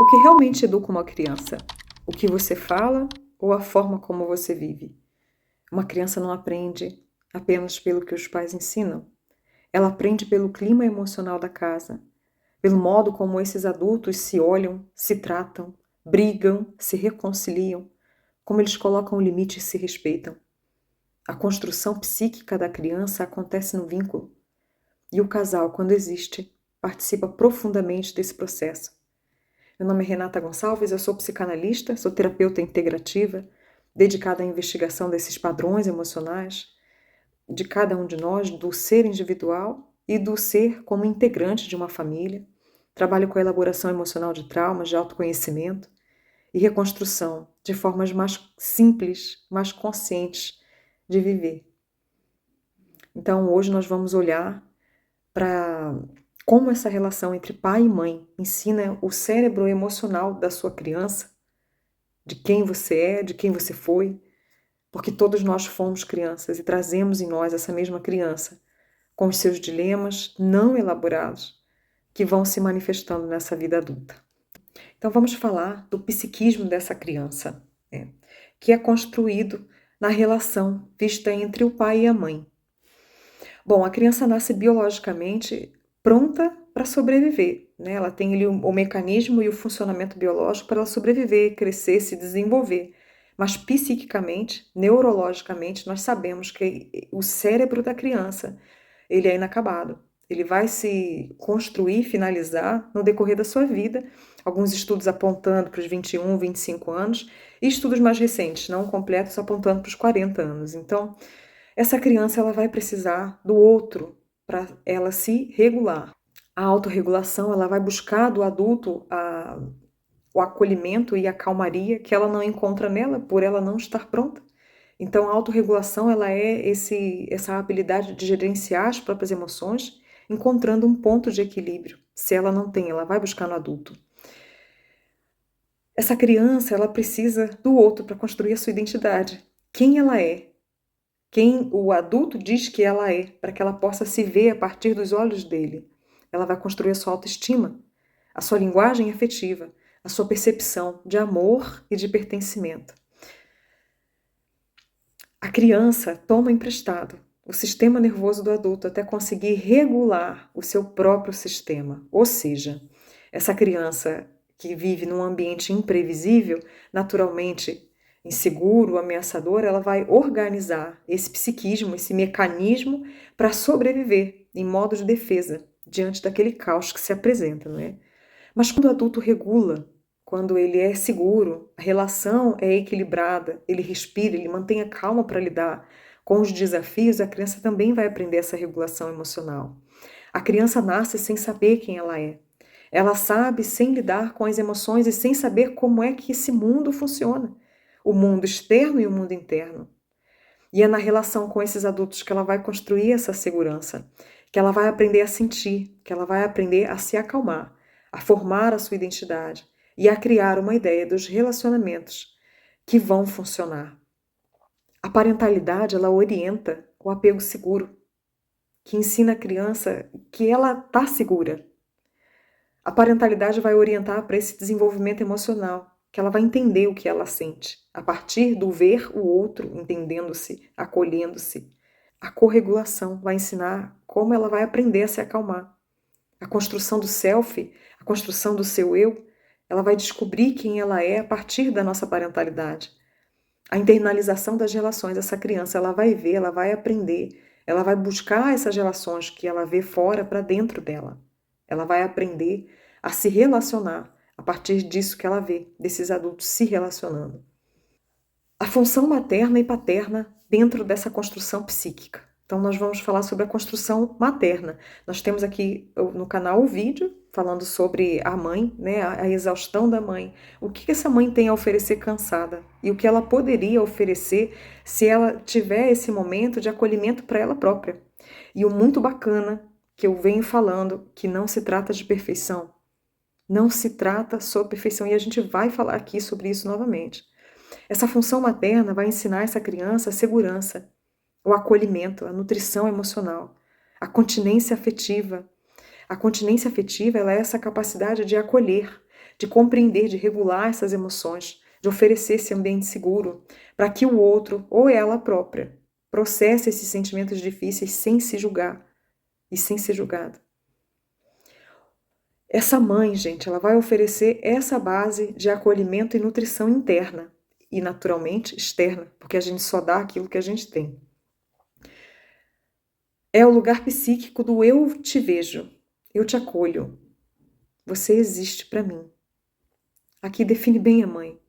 O que realmente educa uma criança? O que você fala ou a forma como você vive? Uma criança não aprende apenas pelo que os pais ensinam. Ela aprende pelo clima emocional da casa, pelo modo como esses adultos se olham, se tratam, brigam, se reconciliam, como eles colocam o limite e se respeitam. A construção psíquica da criança acontece no vínculo. E o casal, quando existe, participa profundamente desse processo. Meu nome é Renata Gonçalves, eu sou psicanalista, sou terapeuta integrativa, dedicada à investigação desses padrões emocionais de cada um de nós, do ser individual e do ser como integrante de uma família. Trabalho com a elaboração emocional de traumas, de autoconhecimento e reconstrução de formas mais simples, mais conscientes de viver. Então, hoje nós vamos olhar para como essa relação entre pai e mãe ensina o cérebro emocional da sua criança, de quem você é, de quem você foi, porque todos nós fomos crianças e trazemos em nós essa mesma criança, com os seus dilemas não elaborados, que vão se manifestando nessa vida adulta. Então vamos falar do psiquismo dessa criança, que é construído na relação vista entre o pai e a mãe. Bom, a criança nasce biologicamente pronta para sobreviver, né? Ela tem ali o mecanismo e o funcionamento biológico para ela sobreviver, crescer, se desenvolver. Mas psiquicamente, neurologicamente, nós sabemos que o cérebro da criança, ele é inacabado. Ele vai se construir, finalizar no decorrer da sua vida. Alguns estudos apontando para os 21, 25 anos, e estudos mais recentes, não completos, apontando para os 40 anos. Então, essa criança ela vai precisar do outro para ela se regular. A autorregulação ela vai buscar do adulto o acolhimento e a calmaria que ela não encontra nela por ela não estar pronta. Então a autorregulação ela é essa habilidade de gerenciar as próprias emoções, encontrando um ponto de equilíbrio. Se ela não tem, ela vai buscar no adulto. Essa criança ela precisa do outro para construir a sua identidade. Quem ela é? Quem o adulto diz que ela é, para que ela possa se ver a partir dos olhos dele. Ela vai construir a sua autoestima, a sua linguagem afetiva, a sua percepção de amor e de pertencimento. A criança toma emprestado o sistema nervoso do adulto até conseguir regular o seu próprio sistema. Ou seja, essa criança que vive num ambiente imprevisível, naturalmente inseguro, ameaçador, ela vai organizar esse psiquismo, esse mecanismo para sobreviver em modo de defesa diante daquele caos que se apresenta, não é? Mas quando o adulto regula, quando ele é seguro, a relação é equilibrada, ele respira, ele mantém a calma para lidar com os desafios, a criança também vai aprender essa regulação emocional. A criança nasce sem saber quem ela é. Ela sabe sem lidar com as emoções e sem saber como é que esse mundo funciona. O mundo externo e o mundo interno. E é na relação com esses adultos que ela vai construir essa segurança, que ela vai aprender a sentir, que ela vai aprender a se acalmar, a formar a sua identidade e a criar uma ideia dos relacionamentos que vão funcionar. A parentalidade, ela orienta o apego seguro, que ensina a criança que ela está segura. A parentalidade vai orientar para esse desenvolvimento emocional, que ela vai entender o que ela sente, a partir do ver o outro, entendendo-se, acolhendo-se. A corregulação vai ensinar como ela vai aprender a se acalmar. A construção do self, a construção do seu eu, ela vai descobrir quem ela é a partir da nossa parentalidade. A internalização das relações, essa criança, ela vai ver, ela vai aprender, ela vai buscar essas relações que ela vê fora para dentro dela. Ela vai aprender a se relacionar a partir disso que ela vê, desses adultos se relacionando. A função materna e paterna dentro dessa construção psíquica. Então, nós vamos falar sobre a construção materna. Nós temos aqui no canal o vídeo falando sobre a mãe, né, a exaustão da mãe. O que essa mãe tem a oferecer cansada e o que ela poderia oferecer se ela tiver esse momento de acolhimento para ela própria. E o muito bacana que eu venho falando, que não se trata de perfeição. Não se trata sobre perfeição e a gente vai falar aqui sobre isso novamente. Essa função materna vai ensinar essa criança a segurança, o acolhimento, a nutrição emocional, a continência afetiva. A continência afetiva ela é essa capacidade de acolher, de compreender, de regular essas emoções, de oferecer esse ambiente seguro para que o outro, ou ela própria, processe esses sentimentos difíceis sem se julgar e sem ser julgada. Essa mãe, gente, ela vai oferecer essa base de acolhimento e nutrição interna e, naturalmente, externa, porque a gente só dá aquilo que a gente tem. É o lugar psíquico do eu te vejo, eu te acolho, você existe para mim. Aqui define bem a mãe.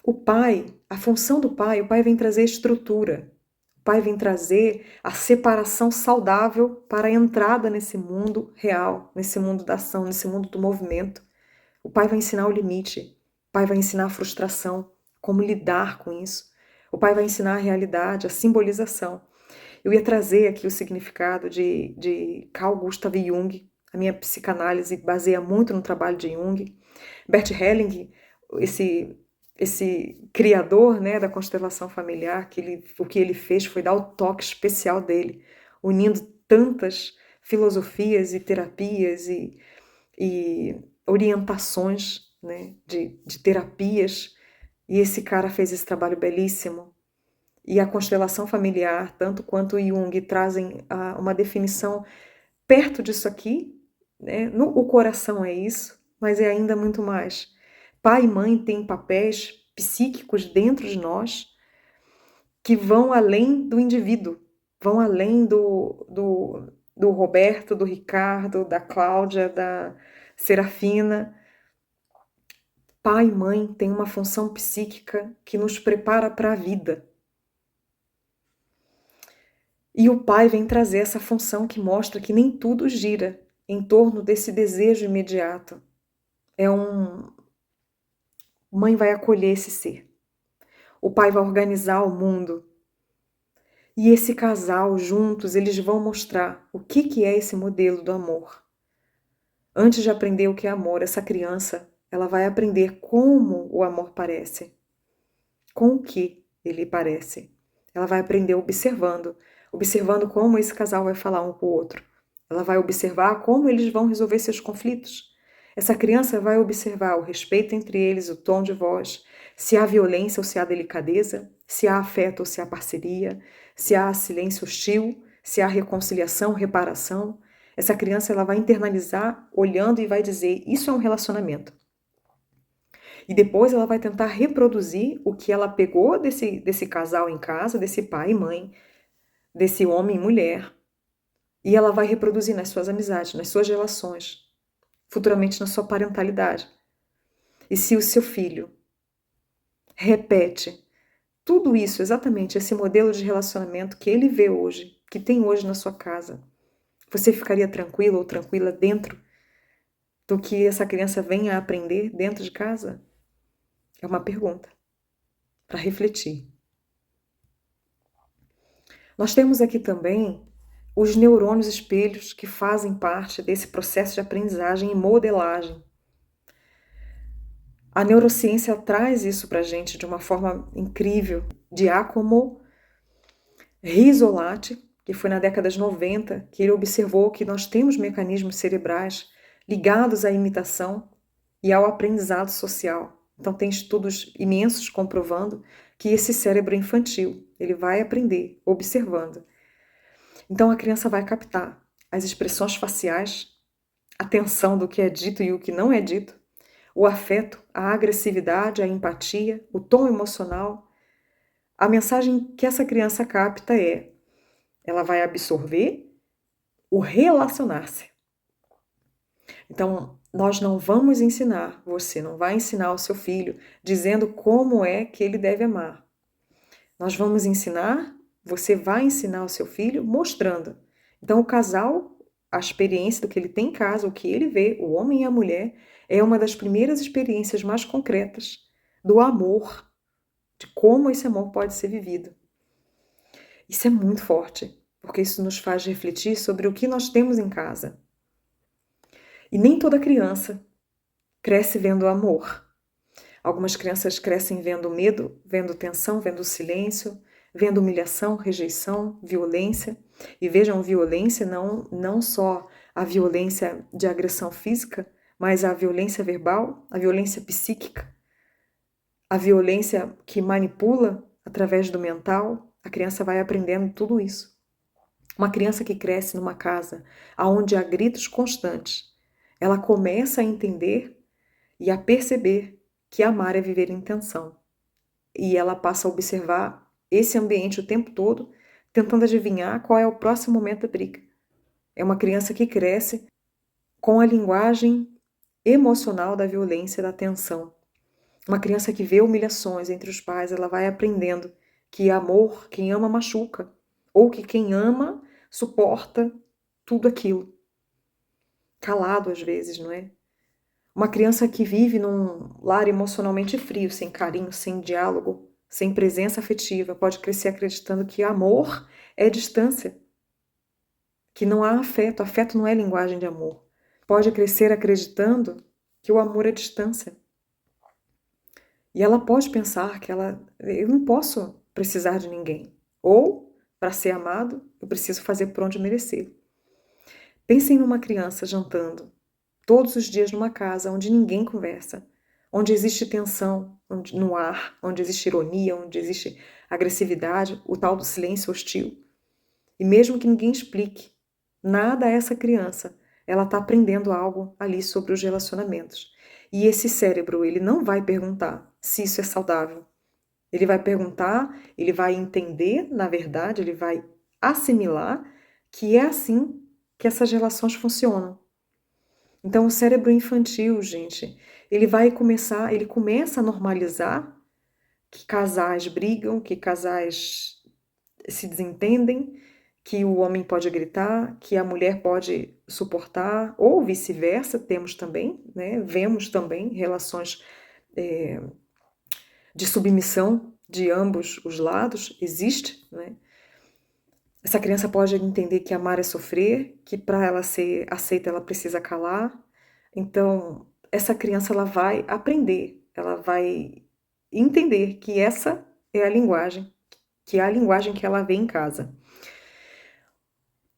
O pai, a função do pai, o pai vem trazer estrutura. O pai vem trazer a separação saudável para a entrada nesse mundo real, nesse mundo da ação, nesse mundo do movimento. O pai vai ensinar o limite. O pai vai ensinar a frustração, como lidar com isso. O pai vai ensinar a realidade, a simbolização. Eu ia trazer aqui o significado de Carl Gustav Jung. A minha psicanálise baseia muito no trabalho de Jung. Bert Helling, esse criador, né, da constelação familiar, o que ele fez foi dar o toque especial dele, unindo tantas filosofias e terapias e orientações, né, de terapias, e esse cara fez esse trabalho belíssimo. E a constelação familiar, tanto quanto o Jung, trazem uma definição perto disso aqui, né? O coração é isso, mas é ainda muito mais. Pai e mãe têm papéis psíquicos dentro de nós que vão além do indivíduo, vão além do Roberto, do Ricardo, da Cláudia, da Serafina. Pai e mãe têm uma função psíquica que nos prepara para a vida. E o pai vem trazer essa função que mostra que nem tudo gira em torno desse desejo imediato. Mãe vai acolher esse ser. O pai vai organizar o mundo. E esse casal, juntos, eles vão mostrar o que é esse modelo do amor. Antes de aprender o que é amor, essa criança, ela vai aprender como o amor parece. Com o que ele parece. Ela vai aprender observando como esse casal vai falar um com o outro. Ela vai observar como eles vão resolver seus conflitos. Essa criança vai observar o respeito entre eles, o tom de voz, se há violência ou se há delicadeza, se há afeto ou se há parceria, se há silêncio hostil, se há reconciliação, reparação. Essa criança ela vai internalizar olhando e vai dizer, isso é um relacionamento. E depois ela vai tentar reproduzir o que ela pegou desse casal em casa, desse pai e mãe, desse homem e mulher, e ela vai reproduzir nas suas amizades, nas suas relações, futuramente na sua parentalidade. E se o seu filho repete tudo isso, exatamente esse modelo de relacionamento que ele vê hoje, que tem hoje na sua casa, você ficaria tranquilo ou tranquila dentro do que essa criança venha a aprender dentro de casa? É uma pergunta para refletir. Nós temos aqui também os neurônios espelhos que fazem parte desse processo de aprendizagem e modelagem. A neurociência traz isso para a gente de uma forma incrível. Giacomo Rizzolatti, que foi na década de 90, que ele observou que nós temos mecanismos cerebrais ligados à imitação e ao aprendizado social. Então tem estudos imensos comprovando que esse cérebro infantil, ele vai aprender observando. Então a criança vai captar as expressões faciais, a tensão do que é dito e o que não é dito, o afeto, a agressividade, a empatia, o tom emocional. A mensagem que essa criança capta ela vai absorver o relacionar-se. Então, nós não vamos ensinar, você não vai ensinar o seu filho dizendo como é que ele deve amar. Nós vamos ensinar, você vai ensinar o seu filho mostrando. Então, o casal, a experiência do que ele tem em casa, o que ele vê, o homem e a mulher, é uma das primeiras experiências mais concretas do amor, de como esse amor pode ser vivido. Isso é muito forte, porque isso nos faz refletir sobre o que nós temos em casa. E nem toda criança cresce vendo amor. Algumas crianças crescem vendo medo, vendo tensão, vendo silêncio, vendo humilhação, rejeição, violência. E vejam, violência não só a violência de agressão física, mas a violência verbal, a violência psíquica, a violência que manipula através do mental, a criança vai aprendendo tudo isso. Uma criança que cresce numa casa onde há gritos constantes, ela começa a entender e a perceber que amar é viver em tensão. E ela passa a observar esse ambiente o tempo todo, tentando adivinhar qual é o próximo momento da briga. É uma criança que cresce com a linguagem emocional da violência e da tensão. Uma criança que vê humilhações entre os pais, ela vai aprendendo que amor, quem ama machuca, ou que quem ama suporta tudo aquilo. Calado às vezes, não é? Uma criança que vive num lar emocionalmente frio, sem carinho, sem diálogo, sem presença afetiva, pode crescer acreditando que amor é distância, que não há afeto, afeto não é linguagem de amor. Pode crescer acreditando que o amor é distância. E ela pode pensar que eu não posso precisar de ninguém. Ou, para ser amado, eu preciso fazer por onde merecer. Pensem numa criança jantando todos os dias numa casa onde ninguém conversa, onde existe tensão no ar, onde existe ironia, onde existe agressividade, o tal do silêncio hostil. E mesmo que ninguém explique nada a essa criança, ela está aprendendo algo ali sobre os relacionamentos. E esse cérebro, ele não vai perguntar se isso é saudável. Ele vai perguntar, ele vai entender, na verdade, ele vai assimilar que é assim que essas relações funcionam. Então, o cérebro infantil, gente, ele começa a normalizar que casais brigam, que casais se desentendem, que o homem pode gritar, que a mulher pode suportar, ou vice-versa, temos também, né? Vemos também relações de submissão de ambos os lados, existe, né? Essa criança pode entender que amar é sofrer, que para ela ser aceita ela precisa calar. Então, essa criança ela vai aprender, ela vai entender que essa é a linguagem, que é a linguagem que ela vê em casa.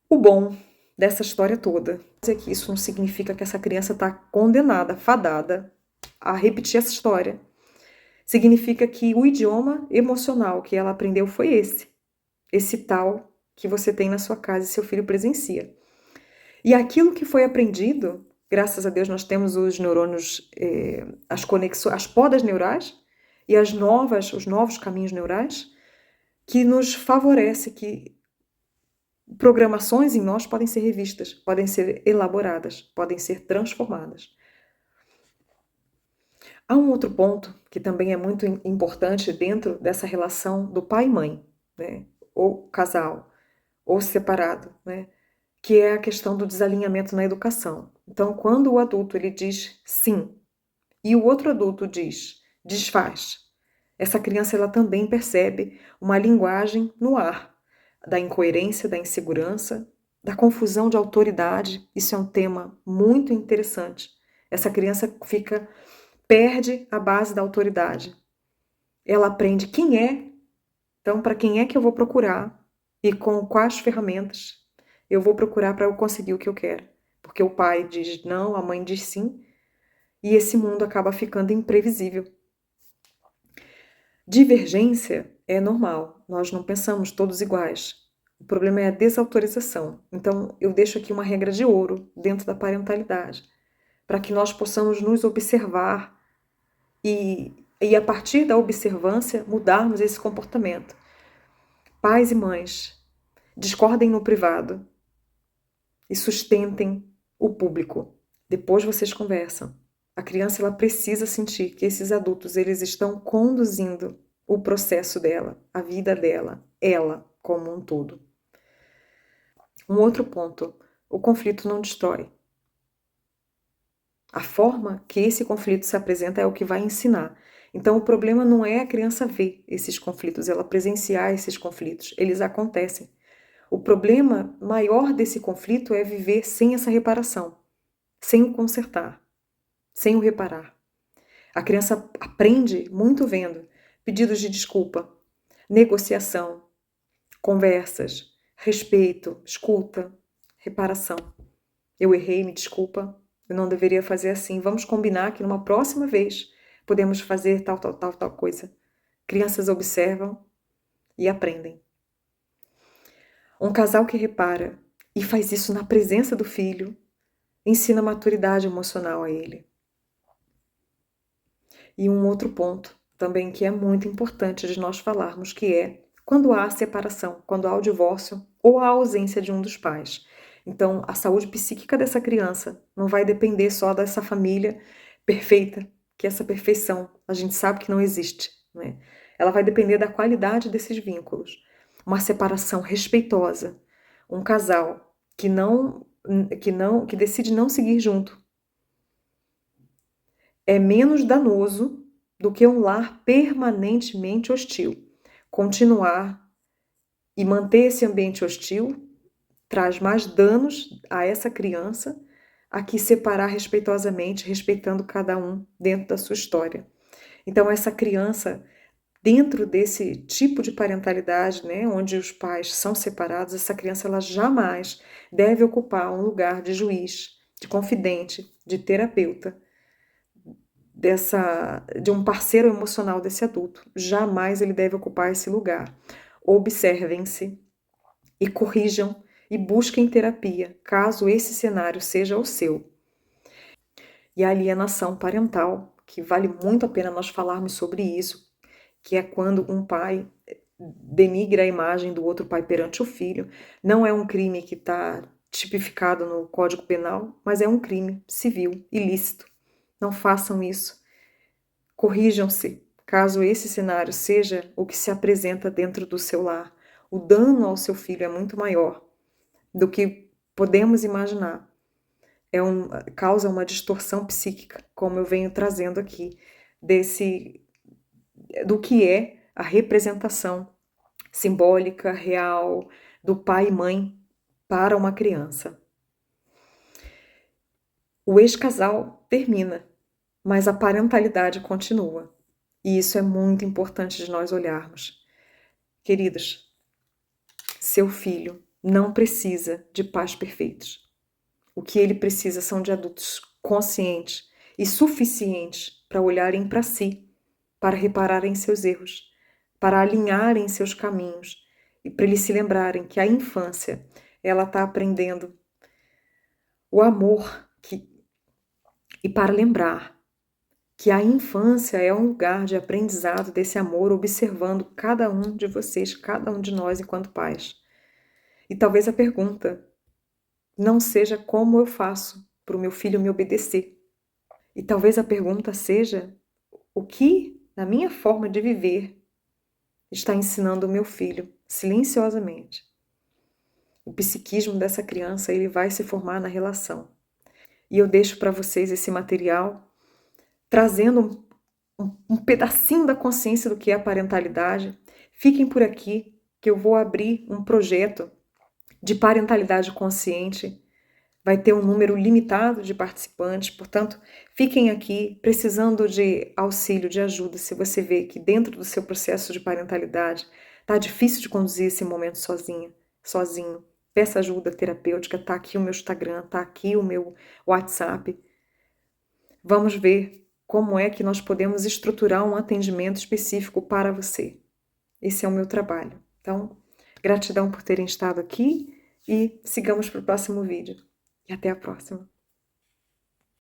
O bom dessa história toda é que isso não significa que essa criança está condenada, fadada a repetir essa história. Significa que o idioma emocional que ela aprendeu foi esse tal que você tem na sua casa e seu filho presencia. E aquilo que foi aprendido, graças a Deus nós temos os neurônios, as conexões, as podas neurais e os novos caminhos neurais que nos favorece, que programações em nós podem ser revistas, podem ser elaboradas, podem ser transformadas. Há um outro ponto que também é muito importante dentro dessa relação do pai e mãe, né? Ou casal, ou separado, né? Que é a questão do desalinhamento na educação. Então, quando o adulto ele diz sim e o outro adulto diz desfaz, essa criança ela também percebe uma linguagem no ar, da incoerência, da insegurança, da confusão de autoridade. Isso é um tema muito interessante. Essa criança perde a base da autoridade. Ela aprende quem é, então para quem é que eu vou procurar e com quais ferramentas eu vou procurar para eu conseguir o que eu quero. Porque o pai diz não, a mãe diz sim, e esse mundo acaba ficando imprevisível. Divergência é normal, nós não pensamos todos iguais. O problema é a desautorização. Então, eu deixo aqui uma regra de ouro dentro da parentalidade, para que nós possamos nos observar e a partir da observância, mudarmos esse comportamento. Pais e mães, discordem no privado e sustentem o público. Depois vocês conversam. A criança ela precisa sentir que esses adultos eles estão conduzindo o processo dela, a vida dela, ela como um todo. Um outro ponto, o conflito não destrói. A forma que esse conflito se apresenta é o que vai ensinar. Então o problema não é a criança ver esses conflitos, ela presenciar esses conflitos, eles acontecem. O problema maior desse conflito é viver sem essa reparação, sem o consertar, sem o reparar. A criança aprende muito vendo pedidos de desculpa, negociação, conversas, respeito, escuta, reparação. Eu errei, me desculpa, eu não deveria fazer assim. Vamos combinar que numa próxima vez podemos fazer tal, tal, tal, tal coisa. Crianças observam e aprendem. Um casal que repara e faz isso na presença do filho, ensina maturidade emocional a ele. E um outro ponto também que é muito importante de nós falarmos, que é quando há separação, quando há o divórcio ou a ausência de um dos pais. Então, a saúde psíquica dessa criança não vai depender só dessa família perfeita, que essa perfeição a gente sabe que não existe, né? Ela vai depender da qualidade desses vínculos. Uma separação respeitosa, um casal que decide não seguir junto, é menos danoso do que um lar permanentemente hostil. Continuar e manter esse ambiente hostil traz mais danos a essa criança a que separar respeitosamente, respeitando cada um dentro da sua história. Então, essa criança, dentro desse tipo de parentalidade, né, onde os pais são separados, essa criança ela jamais deve ocupar um lugar de juiz, de confidente, de terapeuta, de um parceiro emocional desse adulto. Jamais ele deve ocupar esse lugar. Observem-se e corrijam e busquem terapia, caso esse cenário seja o seu. E a alienação parental, que vale muito a pena nós falarmos sobre isso, que é quando um pai denigra a imagem do outro pai perante o filho. Não é um crime que está tipificado no Código Penal, mas é um crime civil, ilícito. Não façam isso. Corrijam-se, caso esse cenário seja o que se apresenta dentro do seu lar. O dano ao seu filho é muito maior do que podemos imaginar. Causa uma distorção psíquica, como eu venho trazendo aqui, do que é a representação simbólica, real, do pai e mãe para uma criança. O ex-casal termina, mas a parentalidade continua. E isso é muito importante de nós olharmos. Queridos, seu filho não precisa de pais perfeitos. O que ele precisa são de adultos conscientes e suficientes para olharem para si, para repararem seus erros, para alinharem seus caminhos e para eles se lembrarem que a infância ela está aprendendo o amor e para lembrar que a infância é um lugar de aprendizado desse amor, observando cada um de vocês, cada um de nós enquanto pais. E talvez a pergunta não seja como eu faço para o meu filho me obedecer. E talvez a pergunta seja o que, na minha forma de viver, está ensinando o meu filho silenciosamente. O psiquismo dessa criança ele vai se formar na relação. E eu deixo para vocês esse material trazendo um pedacinho da consciência do que é a parentalidade. Fiquem por aqui, que eu vou abrir um projeto de parentalidade consciente. Vai ter um número limitado de participantes, portanto, fiquem aqui precisando de auxílio, de ajuda. Se você vê que dentro do seu processo de parentalidade está difícil de conduzir esse momento sozinho, peça ajuda terapêutica. Está aqui o meu Instagram, está aqui o meu WhatsApp. Vamos ver como é que nós podemos estruturar um atendimento específico para você. Esse é o meu trabalho. Então, gratidão por terem estado aqui e sigamos para o próximo vídeo. E até a próxima.